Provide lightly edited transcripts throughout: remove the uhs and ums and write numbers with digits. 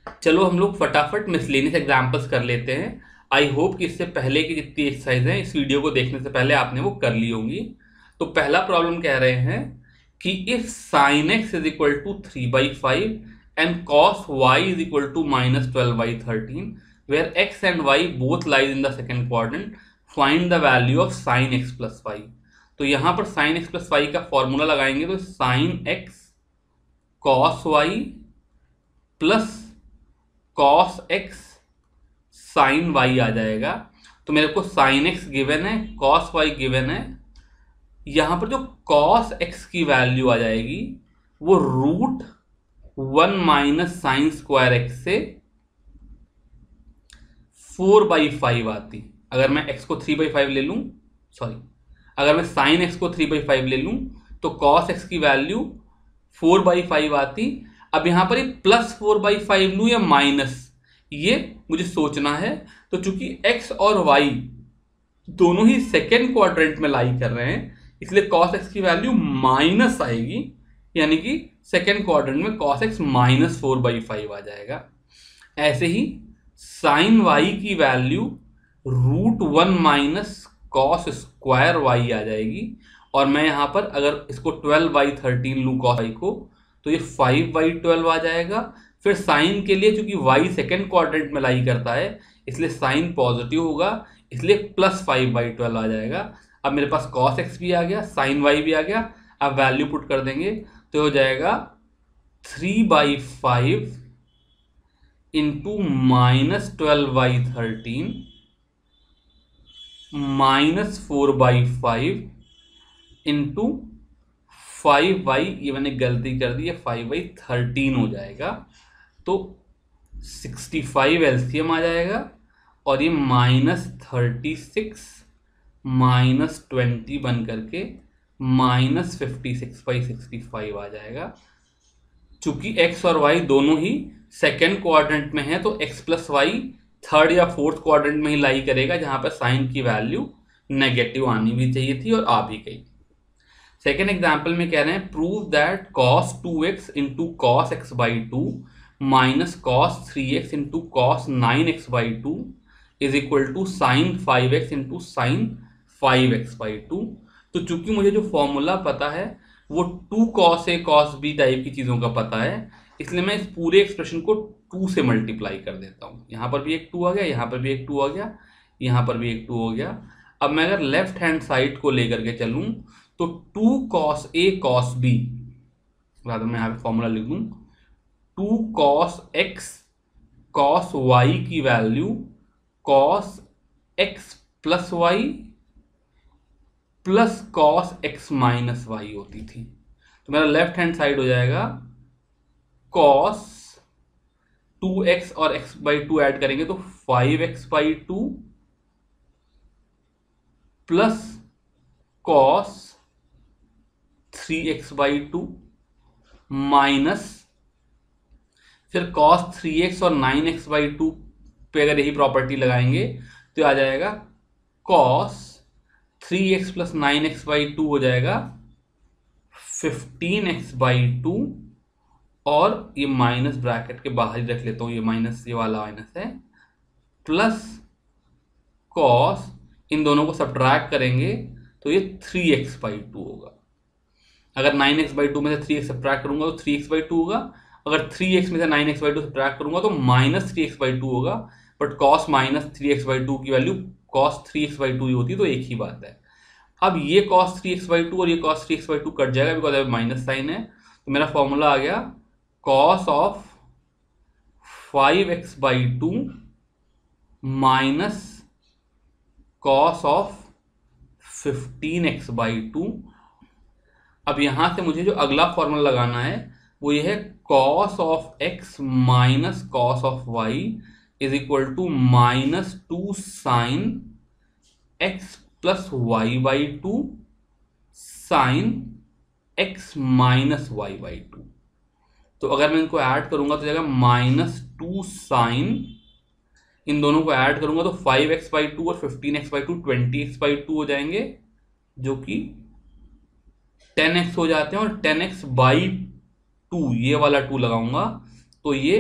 चलो हम लोग फटाफट मिसलेनियस एग्जांपल्स कर लेते हैं। आई होप कि इससे पहले की जितनी एक्सरसाइज हैं इस वीडियो को देखने से पहले आपने वो कर ली होंगी। तो पहला प्रॉब्लम कह रहे हैं कि if sine x is equal to 3/5 and cos y is equal to -12/13 where x and y both lies in the second quadrant, find the value of sine x plus y. तो यहां पर sine x plus y का formula लगाएंगे तो sine x cos y plus cos x sine y आ जाएगा। तो मेरे को साइन एक्स गिवन है, कॉस वाई गिवन है। यहां पर जो कॉस एक्स की वैल्यू आ जाएगी वो √1 माइनस साइन स्क्वायर एक्स से 4/5 आती। अगर मैं एक्स को 3/5 ले लूं, सॉरी, अगर मैं साइन एक्स को 3/5 ले लूं तो कॉस एक्स की वैल्यू 4/5 आती। अब यहां पर प्लस 4/5 लूं या माइनस, ये मुझे सोचना है। तो चूंकि एक्स और वाई दोनों ही सेकेंड क्वाड्रेंट में लाई कर रहे हैं इसलिए कॉस एक्स की वैल्यू माइनस आएगी, यानी कि सेकेंड क्वाड्रेंट में कॉस एक्स -4/5 आ जाएगा। ऐसे ही साइन वाई की value √1 minus cos square y आ जाएगी। और मैं यहां पर अगर इसको 12/13 लूं कॉस वाई को तो ये 5/12 आ जाएगा। फिर साइन के लिए चूंकि वाई सेकेंड क्वाड्रेंट में लाई करता है इसलिए साइन पॉजिटिव होगा, इसलिए +5/12 आ जाएगा। अब मेरे पास कॉस एक्स भी आ गया, साइन वाई भी आ गया। अब वैल्यू पुट कर देंगे तो हो जाएगा 3/5 इंटू -12/13 -4/5 इंटू 5/, ये मैंने गलती कर दी है, 5/13 हो जाएगा। तो 65 एलसीएम आ जाएगा और ये -36 -20 बन करके -56/65 आ जाएगा। चूंकि x और y दोनों ही सेकेंड क्वाड्रेंट में है तो x प्लस वाई थर्ड या फोर्थ क्वाड्रेंट में ही लाई करेगा, जहां पर साइन की वैल्यू नेगेटिव आनी भी चाहिए थी और आ भी गई। सेकेंड एग्जाम्पल में कह रहे हैं prove that cos 2x into cos x by 2 minus cos 3x into cos 9x/2 is equal to sine 5x into sine 5x/2। तो चूंकि मुझे जो फॉर्मूला पता है वो 2 cos a cos b type की चीज़ों का पता है, इसलिए मैं इस पूरे एक्सप्रेशन को 2 से मल्टीप्लाई कर देता हूँ। यहाँ पर भी एक 2 आ गया, यहाँ पर भी एक 2 आ गया, यहाँ पर भी एक 2 हो गया। अब मैं अगर लेफ्ट हैंड साइड को लेकर के चलूँ तो 2 cos a cos b, rather मैं यहाँ पे फॉर्मूला लिख दूँ 2 cos x cos y की value cos x plus y plus cos x minus y होती थी। तो मेरा लेफ्ट हैंड साइड हो जाएगा cos 2x और x/2 ऐड करेंगे तो 5x/2 plus cos 3x/2 minus फिर cos 3x और 9x/2 पे अगर यही प्रॉपर्टी लगाएंगे तो आ जाएगा cos 3x प्लस 9x/2 हो जाएगा 15x/2, और ये माइनस ब्रैकेट के बाहर ही रख लेता हूँ, ये माइनस, ये वाला माइनस है, प्लस cos, इन दोनों को सब्ट्रैक्ट करेंगे तो ये 3x/2 होगा। अगर 9x/2 में से 3x सब्ट्रैक्ट करूंगा तो 3x/2 होगा। अगर 3x में से 9x/2 सब्ट्रैक्ट करूंगा तो -3x/2 होगा। बट cos -3x/2 की वैल्यू cos 3x/2 ही होती है, तो एक ही बात है। अब ये cos 3x/2 और ये cos 3x/2 कट जाएगा बिकॉज अब माइनस साइन है। तो मेरा फॉर्मूला आ गया cos of 5x/2 minus cos of 15x/2। अब यहां से मुझे जो अगला फॉर्मूला लगाना है वो ये है cos of x minus cos of y is equal to -2 sine x plus y/2 sine x minus y/2। तो अगर मैं इनको ऐड करूंगा तो जाएगा -2 साइन, इन दोनों को ऐड करूंगा तो 5x/2 और 15x/2 20x/2 हो जाएंगे, जो कि 10x हो जाते हैं। और 10x/2 ये वाला 2 लगाऊंगा तो ये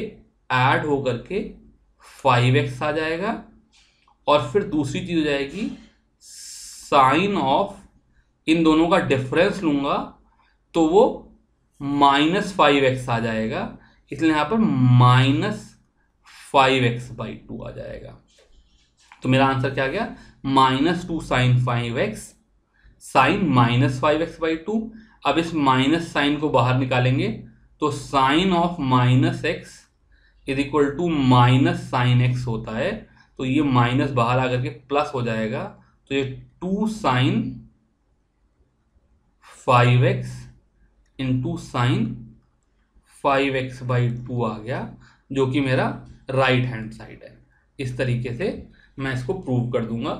ऐड होकर के 5x आ जाएगा, और फिर दूसरी चीज हो जाएगी साइन ऑफ, इन दोनों का डिफरेंस लूंगा तो वो -5x आ जाएगा, इसलिए यहां पर -5x/2 आ जाएगा। तो मेरा आंसर क्या गया, -2 sin 5x साइन -5x/2। अब इस माइनस साइन को बाहर निकालेंगे तो sine of -x is equal to -sin x होता है, तो ये माइनस बाहर आकर के प्लस हो जाएगा, तो ये 2 sin 5x into sine 5x/2 आ गया, जो कि मेरा राइट हैंड साइड है। इस तरीके से मैं इसको प्रूव कर दूंगा।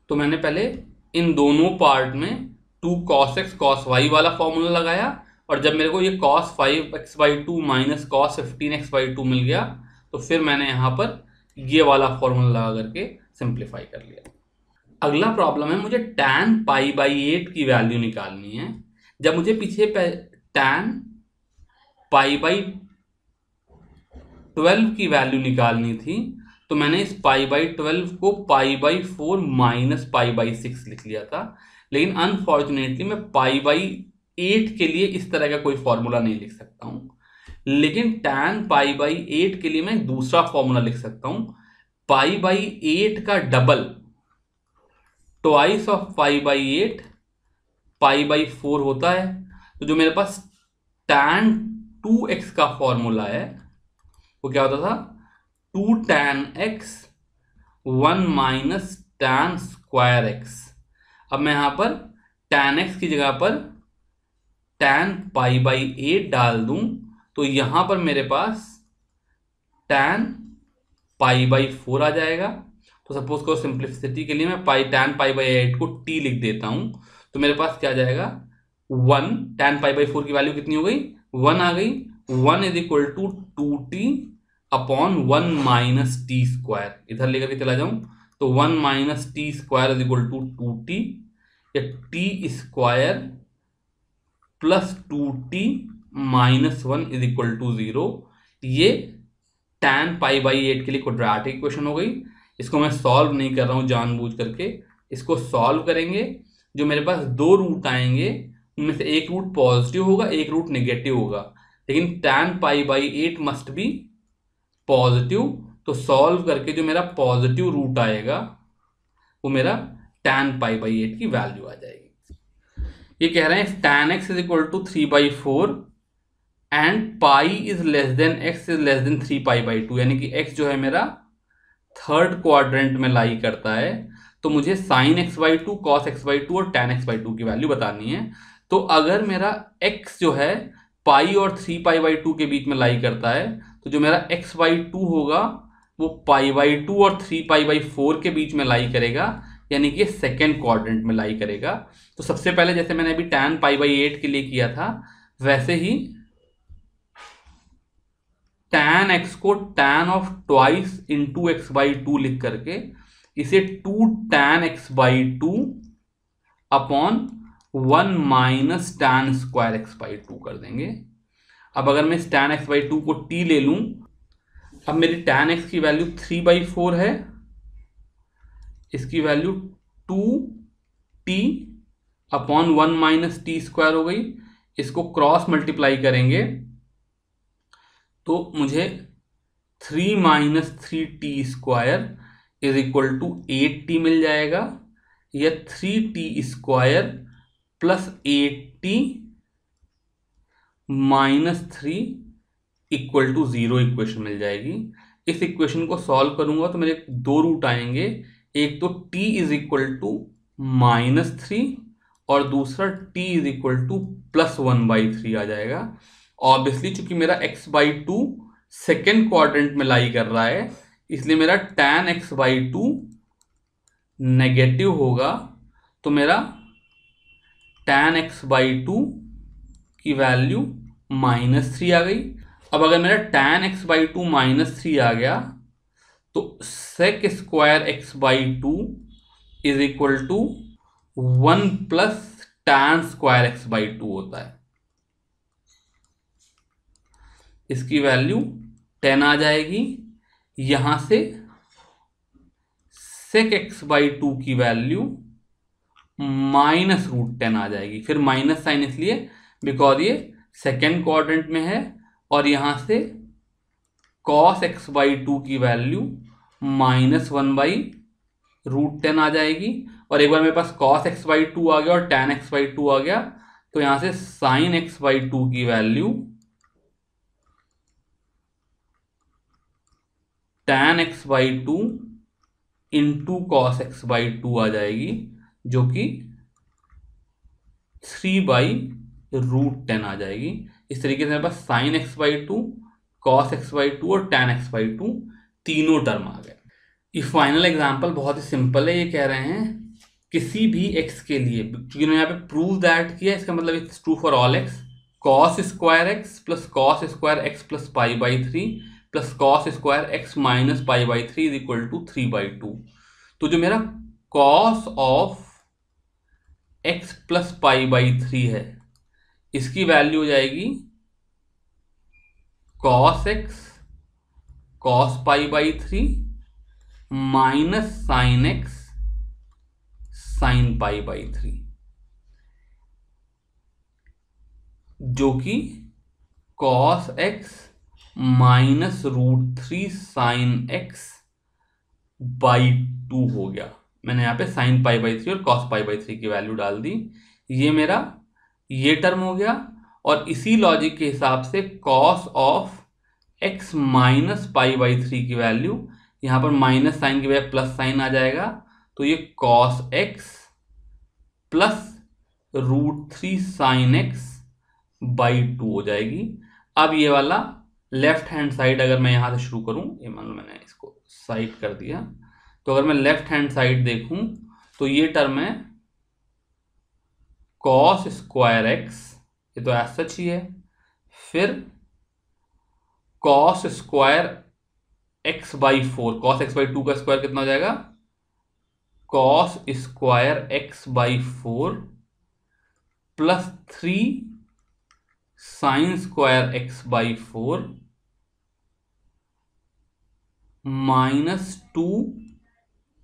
तो मैंने पहले इन दोनों पार्ट में 2 cos x cos y वाला फॉर्मूला लगाया, और जब मेरे को ये cos 5x/2 minus cos 15x/2 मिल गया, तो फिर मैंने यहाँ पर ये वाला फॉर्मूला लगा करके सिंप्लीफाई कर लिया। अगला प्रॉब्लम है, मुझे tan π/8 की वैल्यू निकालनी है। जब मुझे पीछे tan π/12 की वैल्यू निकालनी थी, तो मैंने इस π/12 को π/4 माइनस π/6 लिख लिया था, लेकिन अनफॉर्चुनेटली मैं π/8 के लिए इस तरह का कोई फॉर्मूला नहीं लिख सकता हूं, लेकिन tan π/8 के लिए मैं दूसरा फॉर्मूला लिख सकता हूं। π/8 का डबल, ट्वाइस ऑफ π/8 π/4 होता है। तो जो मेरे पास tan 2x का फॉर्मूला है वो क्या होता था, 2 tan x 1 minus tan square x। अब मैं यहां पर tan x की जगह पर tan π/8 डाल दूं, तो यहां पर मेरे पास tan π/4 आ जाएगा। तो सपोज करो सिंप्लिसिटी के लिए मैं tan π/8 को t लिख देता हूं, तो मेरे पास क्या जाएगा 1, tan π/4 की वैल्यू कितनी हो गई, 1 आ गई। 1 is equal to 2t upon 1 minus T square, इधर लेकर के चला जाऊं तो 1 minus T square is equal to 2t, या t square plus 2t minus 1 is equal to 0। ये tan π/8 के लिए क्वाड्रेटिक इक्वेशन हो गई। इसको मैं सॉल्व नहीं कर रहा हूं जानबूझ करके, इसको सॉल्व करेंगे, जो मेरे पास 2 रूट आएंगे उनमें से एक रूट पॉजिटिव होगा, एक रूट नेगेटिव होगा, लेकिन tan π/8 मस्ट बी पॉजिटिव। तो सॉल्व करके जो मेरा पॉजिटिव रूट आएगा वो मेरा tan π/8 की वैल्यू आ जाएगी। ये कह रहे हैं tan x is equal to 3/4 and pi is less than x is less than 3π/2, यानी कि x जो है मेरा थर्ड क्वाड्रेंट में लाई करता है। तो मुझे sin x/2 cos x/2 और tan x/2 की वैल्यू बतानी है। तो अगर मेरा x जो है पाई और 3π/2 के बीच में लाई करता है, तो जो मेरा x/2 होगा वो π/2 और 3π/4 के बीच में लाई करेगा, यानी कि सेकेंड क्वाड्रेंट में लाई करेगा। तो सबसे पहले जैसे मैंने अभी tan π/8 के लिए किया था, वैसे ही tan x को tan of twice into x/2 लिख करके इसे 2 tan x/2 upon 1 minus tan square x/2 कर देंगे। अब अगर मैं इस tan x/2 को t ले लूं, अब मेरी tan x की वैल्यू 3/4 है, इसकी value 2t upon 1 minus T square हो गई। इसको क्रॉस मल्टीप्लाई करेंगे तो मुझे 3 minus 3t square is equal to 8t मिल जाएगा, या 3t स्क्वायर plus 8t minus 3 equal to 0 equation मिल जाएगी। इस इक्वेशन को सॉल्व करूंगा तो मेरे 2 रूट आएंगे, एक तो t इज इक्वल टू -3 और दूसरा t is equal two plus 1/3 आ जाएगा। ऑब्वियसली चूंकि मेरा x/2 सेकेंड क्वाड्रेंट में लाई कर रहा है, इसलिए मेरा tan x/2 नेगेटिव होगा, तो मेरा tan x/2 की वैल्यू -3 आ गई। अब अगर मेरा tan x/2 -3 आ गया तो sec square x/2 is equal to 1 plus tan square x/2 होता है। इसकी वैल्यू 10 आ जाएगी। यहां से sec x/2 की वैल्यू -√10 आ जाएगी। फिर माइनस साइन इसलिए बिकॉज ये सेकेंड क्वाड्रेंट में है, और यहां से cos x/2 की वैल्यू -1/√10 आ जाएगी। और एक बार मेरे पास cos x/2 आ गया और tan x/2 आ गया, तो यहां से sin x/2 की value tan x/2 into cos x/2 आ जाएगी, जो कि 3/√10 आ जाएगी। इस तरीके से मेरे पास sin x/2, cos x/2 और tan x/2 तीनों टर्म आ गए। ये फाइनल एग्जांपल बहुत ही सिंपल है। ये कह रहे हैं किसी भी x के लिए, क्योंकि मैंने यहाँ पे प्रूव दैट किया, इसका मतलब it's true for all x, cos square x plus cos square x plus π/3 plus cos square x minus π/3 is equal to 3/2। तो जो मेरा cos ऑफ x प्लस π/3 है, इसकी वैल्यू हो जाएगी cos x cos π/3 minus sin x sin π/3, जो कि cos x minus √3 sin x by 2 हो गया। मैंने यहाँ पे sin π/3 और cos π/3 की वैल्यू डाल दी। ये मेरा ये टर्म हो गया। और इसी लॉजिक के हिसाब से cos ऑफ x माइनस π/3 की वैल्यू, यहाँ पर माइनस साइन की वजह प्लस साइन आ जाएगा, तो ये cos x plus √3 sin x by 2 हो जाएगी। अब ये वाला लेफ्ट हैंड साइड अगर मैं यहां से शुरू करूं, ये मान लो मैंने इसको साइड कर दिया, तो अगर मैं लेफ्ट हैंड साइड देखूं तो ये टर्म है cos स्क्वायर x, ये तो ऐसा सच ही है। फिर cos square x/4, cos x/2 का स्क्वायर कितना हो जाएगा, cos square x/4 plus 3 sin square x/4 minus 2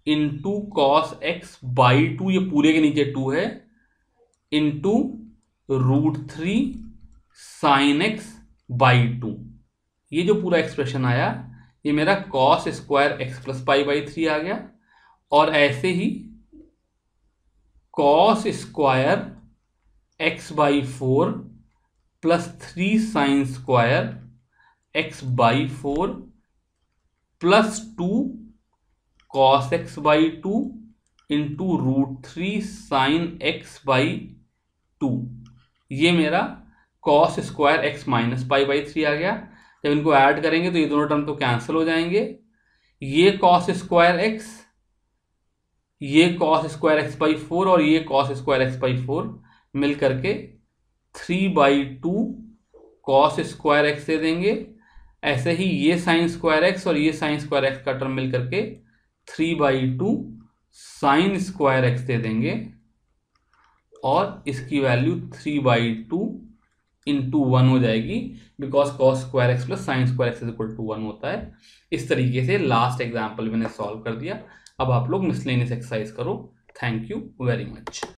into cos x/2, ये पूरे के नीचे 2 है, इंटू √3 sin x/2। ये जो पूरा एक्सप्रेशन आया, ये मेरा cos स्क्वायर x प्लस π/3 आ गया। और ऐसे ही cos square x/4 plus 3 sin square x/4 plus 2 cos x/2 into √3 sin x/2। ये मेरा cos स्क्वायर x माइनस π/3 आ गया। जब इनको ऐड करेंगे तो ये दोनों टर्म तो कैंसिल हो जाएंगे। ये cos स्क्वायर x, ये cos स्क्वायर x/4 और ये cos स्क्वायर x/4 मिल करके 3/2 cos स्क्वायर x दे देंगे। ऐसे ही ये sin स्क्वायर x और ये sin स्क्वायर x का टर्म मिल करके 3/2 sin स्क्वायर x दे देंगे, और इसकी वैल्यू 3/2 इंटू 1 हो जाएगी, because cos square x plus sine square x is equal to 1 होता है। इस तरीके से लास्ट एग्जाम्पल मैंने सॉल्व कर दिया। अब आप लोग मिसलेनियस एक्सरसाइज करो। Thank you very much.